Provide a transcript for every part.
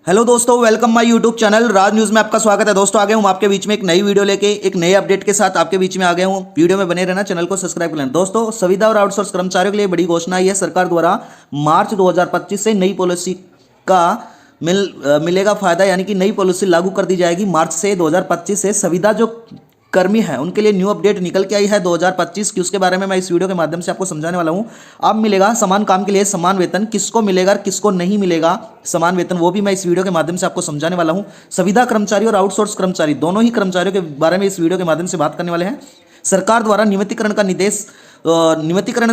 Hello दोस्तों, welcome my YouTube channel Raj news में आपका स्वागत है। दोस्तों आ गए हूँ आपके बीच में एक नई वीडियो लेके, एक नए अपडेट के साथ आपके बीच में आ गए हूँ। वीडियो में बने रहना, चैनल को सब्सक्राइब कर लेना। दोस्तों, संविदा और आउटसोर्स कर्मचारियों के लिए बड़ी घोषणा आई है सरकार द्वारा। मार्च 2025 से नई पॉलिसी का मिलेगा फायदा, यानी कि नई पॉलिसी लागू कर दी जाएगी। मार्च से 2025 से संविदा जो कर्मी है उनके लिए न्यू अपडेट निकल के आई है 2025 की। उसके बारे में मैं इस वीडियो के माध्यम से आपको समझाने वाला हूं। अब मिलेगा समान काम के लिए समान वेतन, किसको मिलेगा और किसको नहीं मिलेगा समान वेतन, वो भी मैं इस वीडियो के माध्यम से आपको समझाने वाला हूं। संविदा कर्मचारी और आउटसोर्स कर्मचारी दोनों ही कर्मचारियों के बारे में इस वीडियो के माध्यम से बात करने वाले हैं। सरकार द्वारा नियमितीकरण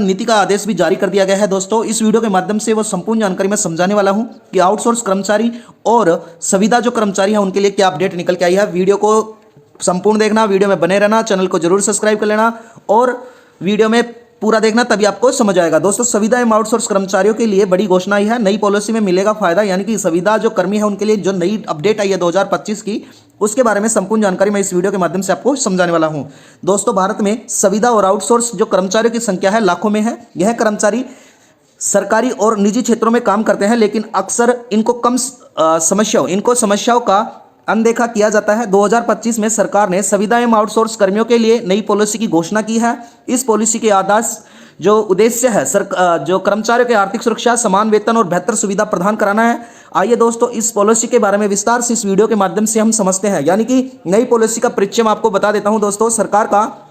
नीति का आदेश भी जारी कर दिया गया है। दोस्तों, इस वीडियो के माध्यम से वो संपूर्ण जानकारी मैं समझाने वाला हूं कि आउटसोर्स कर्मचारी और संविदा जो कर्मचारी हैं उनके लिए क्या अपडेट निकल के आई है। वीडियो को संपूर्ण देखना, वीडियो में बने रहना, चैनल को जरूर सब्सक्राइब कर लेना और वीडियो में पूरा देखना, तभी आपको समझ आएगा। दोस्तों, संविदा एवं आउटसोर्स कर्मचारियों के लिए बड़ी घोषणा आई है। नई पॉलिसी में मिलेगा फायदा, यानी कि संविदा जो कर्मी है उनके लिए जो नई अपडेट आई है 2025 की, उसके बारे में संपूर्ण जानकारी मैं इस वीडियो के माध्यम से आपको समझाने वाला हूं। दोस्तों, भारत में संविदा और आउटसोर्स जो कर्मचारियों की संख्या है लाखों में है। यह कर्मचारी सरकारी और निजी क्षेत्रों में काम करते हैं, लेकिन अक्सर इनको समस्याओं का अनदेखा किया जाता है। 2025 में सरकार ने संविदा एवं आउटसोर्स कर्मियों के लिए नई पॉलिसी की घोषणा की है। इस पॉलिसी के आदेश जो उद्देश्य है जो कर्मचारियों की आर्थिक सुरक्षा, समान वेतन और बेहतर सुविधा प्रदान कराना है। आइए दोस्तों, इस पॉलिसी के बारे में विस्तार से इस वीडियो के माध्यम से हम समझते हैं, यानी कि नई पॉलिसी का परिचय मैं आपको बता देता हूं। दोस्तों, सरकार का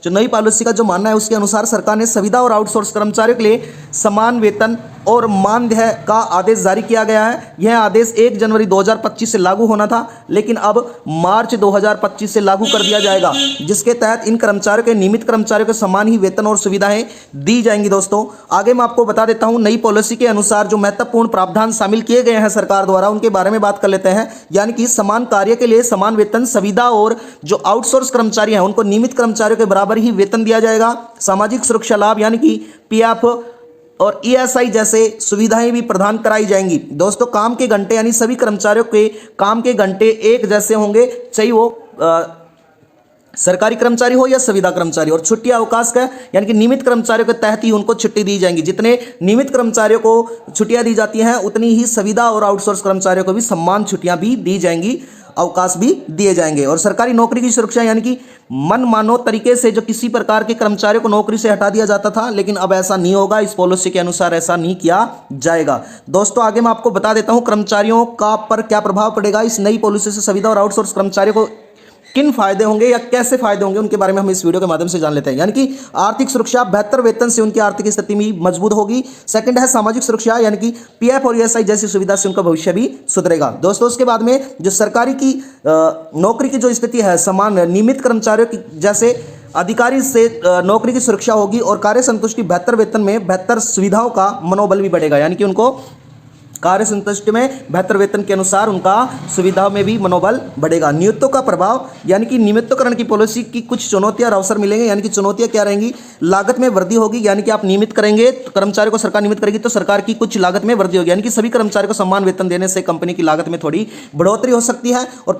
जो नई पॉलिसी का जो मानना है उसके अनुसार सरकार ने संविदा और आउटसोर्स कर्मचारियों के लिए समान वेतन और मानदेय का आदेश जारी किया गया है। यह आदेश 1 जनवरी 2025 से लागू होना था, लेकिन अब मार्च 2025 से लागू कर दिया जाएगा, जिसके तहत इन कर्मचारियों के नियमित कर्मचारियों को समान ही वेतन और सुविधाएं दी जाएंगी। दोस्तों, आगे मैं आपको बता देता हूं नई पॉलिसी के अनुसार जो महत्वपूर्ण प्रावधान शामिल किए गए हैं सरकार द्वारा, उनके बारे में बात कर लेते हैं। यानी कि समान कार्य के लिए समान वेतन, संविदा और जो आउटसोर्स कर्मचारी हैं उनको नियमित कर्मचारियों के बराबर ही वेतन दिया जाएगा। सामाजिक सुरक्षा लाभ यानी कि पीएफ और ईएसआई जैसे सुविधाएं भी प्रदान कराई जाएंगी। दोस्तों, काम के घंटे यानी सभी कर्मचारियों के काम के घंटे एक जैसे होंगे, चाहे वो सरकारी कर्मचारी हो या संविदा कर्मचारी। और छुट्टी अवकाश का यानी कि नियमित कर्मचारियों के तहत ही उनको छुट्टी दी जाएंगी। जितने नियमित कर्मचारियों को छुट्टियां दी जाती हैं, उतनी ही संविदा और आउटसोर्स कर्मचारियों को भी समान छुट्टियां भी दी जाएंगी, अवकाश भी दिए जाएंगे। और सरकारी नौकरी की सुरक्षा यानी कि मनमानो तरीके से जो किसी प्रकार के कर्मचारियों को नौकरी से हटा दिया जाता था, लेकिन अब ऐसा नहीं होगा। इस पॉलिसी के अनुसार ऐसा नहीं किया जाएगा। दोस्तों, आगे मैं आपको बता देता हूं कर्मचारियों का पर क्या प्रभाव पड़ेगा। इस नई पॉलिसी से संविदा और आउटसोर्स कर्मचारियों को किन फायदे होंगे या कैसे फायदे होंगे, उनके बारे में हम इस वीडियो के माध्यम से जान लेते हैं। यानी कि आर्थिक सुरक्षा, बेहतर वेतन से उनकी आर्थिक स्थिति भी मजबूत होगी। सेकंड है सामाजिक सुरक्षा, यानी कि पीएफ और ईएसआई जैसी सुविधा से उनका भविष्य भी सुधरेगा। दोस्तों, उसके बाद में जो सरकारी की नौकरी की जो स्थिति है, समान नियमित कर्मचारियों की जैसे अधिकारी से नौकरी की सुरक्षा होगी और कार्य संतुष्टि, बेहतर वेतन में बेहतर सुविधाओं का मनोबल भी बढ़ेगा। यानी कि उनको कार्य संतुष्टि में बेहतर वेतन के अनुसार उनका सुविधाओं में भी मनोबल बढ़ेगा। नियुक्तियों का प्रभाव यानी कि नियमितीकरण की पॉलिसी की कुछ चुनौतियां और अवसर मिलेंगे। यानी कि चुनौतियां क्या रहेंगी? लागत में वृद्धि होगी, यानी कि आप नियमित करेंगे तो कर्मचारी को सरकार नियमित करेगी तो सरकार की कुछ लागत में वृद्धि होगी। यानी कि सभी कर्मचारी को समान वेतन देने से कंपनी की लागत में थोड़ी बढ़ोतरी हो सकती है। और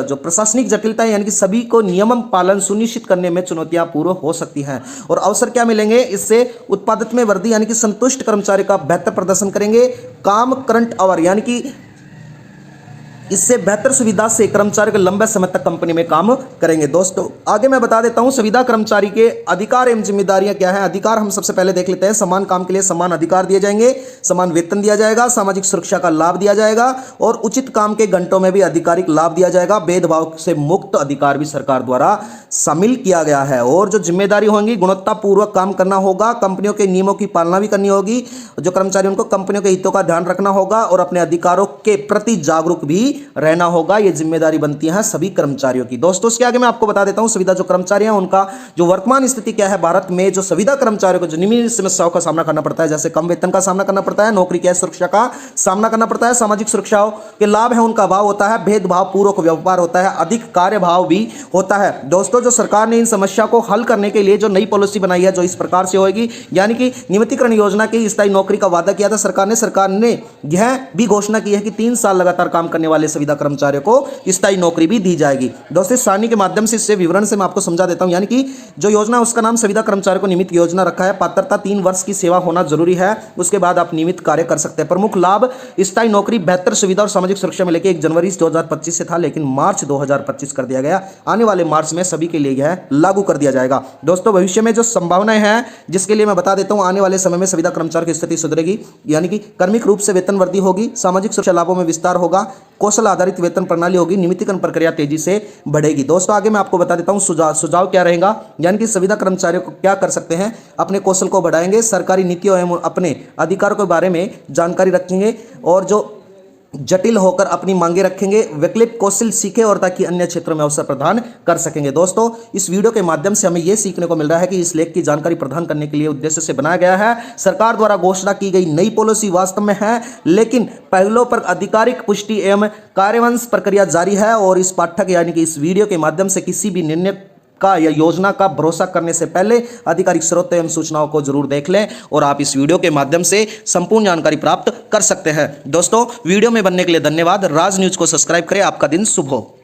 जो प्रशासनिक जटिलता है, यानी कि सभी को नियम पालन सुनिश्चित करने में चुनौतियां पूर्ण हो सकती हैं। और अवसर क्या मिलेंगे? इससे उत्पादकता में वृद्धि, यानी कि संतुष्ट कर्मचारी का बेहतर प्रदर्शन करेंगे। काम करंट आवर, यानी कि इससे बेहतर सुविधा से कर्मचारी को लंबे समय तक कंपनी में काम करेंगे। दोस्तों, आगे मैं बता देता हूं संविदा कर्मचारी के अधिकार एवं जिम्मेदारियां क्या है। अधिकार हम सबसे पहले देख लेते हैं। समान काम के लिए समान अधिकार दिए जाएंगे, समान वेतन दिया जाएगा, सामाजिक सुरक्षा का लाभ दिया जाएगा और उचित काम के घंटों में भी आधिकारिक लाभ दिया जाएगा। भेदभाव से मुक्त अधिकार भी सरकार द्वारा शामिल किया गया है। और जो जिम्मेदारी होंगी, गुणवत्तापूर्वक काम करना होगा, कंपनियों के नियमों की पालना भी करनी होगी। जो कर्मचारी उनको कंपनियों के हितों का ध्यान रखना होगा और अपने अधिकारों के प्रति जागरूक भी रहना होगा। ये जिम्मेदारी बनती है सभी कर्मचारियों की। दोस्तों, इसके आगे मैं आपको बता देता हूं संविदा जो कर्मचारी हैं उनका जो वर्तमान स्थिति क्या है। भारत में जो संविदा कर्मचारियों को जो निम्नलिखित समस्याओं का सामना करना पड़ता है, जैसे कम वेतन का सामना करना पड़ता है, नौकरी की सुरक्षा का सामना करना पड़ता है, सामाजिक सुरक्षाओं के लाभ है उनका अभाव होता है, भेदभाव पूर्वक व्यापार होता है, अधिक कार्यभाव भी होता है। दोस्तों, जो सरकार ने इन समस्या को हल करने के लिए जो नई पॉलिसी बनाई है, जो इस प्रकार से होगी, यानी कि नियमितीकरण योजना की स्थायी नौकरी का वादा किया था सरकार ने यह भी घोषणा की है कि 3 साल लगातार काम करने वाले संविदा कर्मचारियों को स्थायी नौकरी भी दी जाएगी। दोस्तों सारणी के माध्यम से इससे विवरण से मैं आपको समझा देता हूं। यानी कि जो योजना उसका नाम संविदा कर्मचारियों को नियमित योजना रखा है। पात्रता 3 वर्ष की सेवा होना जरूरी है, उसके बाद आप नियमित कार्य कर सकते हैं। प्रमुख लाभ स्थायी नौकरी, बेहतर सुविधा और सामाजिक सुरक्षा मिलेगी। 1 जनवरी 2025 से था लेकिन मार्च 2025 कर दिया गया। आने वाले मार्च में सभी के लिए यह लागू कर दिया जाएगा। दोस्तों भविष्य में जो संभावनाएं हैं जिसके लिए मैं बता देता हूं, आने वाले समय में संविदा कर्मचारी की स्थिति सुधरेगी। यानी कि कर्मिक रूप से वेतन वृद्धि होगी, सामाजिक सुरक्षा लाभों में विस्तार होगा, कौशल आधारित वेतन प्रणाली होगी, नियमितीकरण प्रक्रिया तेजी से बढ़ेगी। दोस्तों आगे मैं आपको बता देता हूं सुझाव क्या रहेगा। यानी कि संविदा कर्मचारियों को क्या कर सकते हैं, अपने कौशल को बढ़ाएंगे, सरकारी नीतियों एवं अपने अधिकारों के बारे में जानकारी रखेंगे और जो जटिल होकर अपनी मांगे रखेंगे, वैकल्पिक कौशल सीखे और ताकि अन्य क्षेत्रों में अवसर प्रदान कर सकेंगे। दोस्तों इस वीडियो के माध्यम से हमें यह सीखने को मिल रहा है कि इस लेख की जानकारी प्रदान करने के लिए उद्देश्य से बनाया गया है। सरकार द्वारा घोषणा की गई नई पॉलिसी वास्तव में है, लेकिन पहलों पर आधिकारिक पुष्टि एवं कार्यान्वयन प्रक्रिया जारी है। और इस पाठक यानी कि इस वीडियो के माध्यम से किसी भी निर्णय का या योजना का भरोसा करने से पहले आधिकारिक स्रोत एवं सूचनाओं को जरूर देख लें और आप इस वीडियो के माध्यम से संपूर्ण जानकारी प्राप्त कर सकते हैं। दोस्तों वीडियो में बनने के लिए धन्यवाद। राज न्यूज को सब्सक्राइब करें। आपका दिन शुभ हो।